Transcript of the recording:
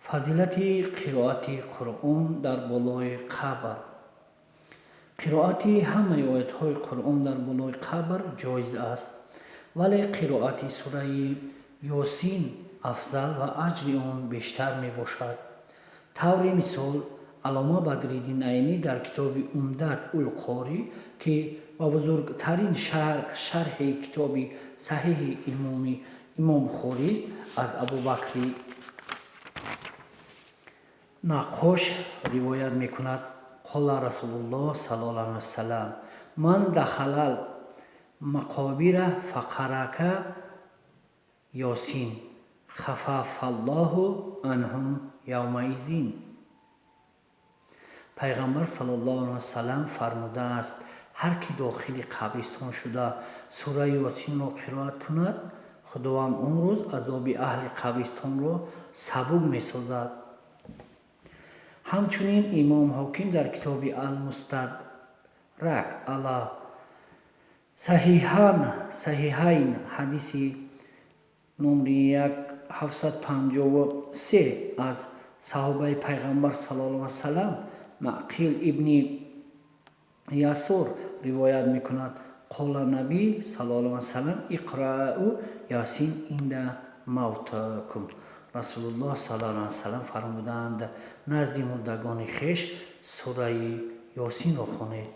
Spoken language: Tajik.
фазилати қироати қуръон дар болои қабр. қироати ҳамаи оятҳои қуръон дар болои қабр ҷоиз аст, вале қироати сураи ёсин афзал ва аҷри он бештар мебошад. таври мисол, алома бадриддин айнӣ дар китоби умдат ул қори ки ва бузургтарин шарҳи китоби саҳиҳи имом бухорист, аз абубакри наққош ривоят мекунад: қола расулуллоҳ саллаллоҳу алайҳи васалам: ман дахалал мақобира фақарака ёсин хафафаллоҳу анҳум явмаизин. пайғамбар саллаллоҳу алайҳи васалам фармудааст: ҳар ки дохили қабристон шуда сураи ёсинро қироат кунад, худованд он рӯз азоби аҳли қабристонро сабук месозад. ҳамчунин имом ҳоким дар китоби Ал-Мустадрак ала Саҳиҳайн ҳадиси номри 1753 аз саҳобаи пайғамбар саллаллоҳу алайҳи васалам Маъқил ибни Ясур ривоят мекунад: қола набӣ саллаллоҳу алайҳи васалам: иқрау ясин инда мавтакум. расулуллоҳ саллаллоҳу алайҳи васалам фармудаанд: назди мурдагони хеш сураи ёсинро хонед.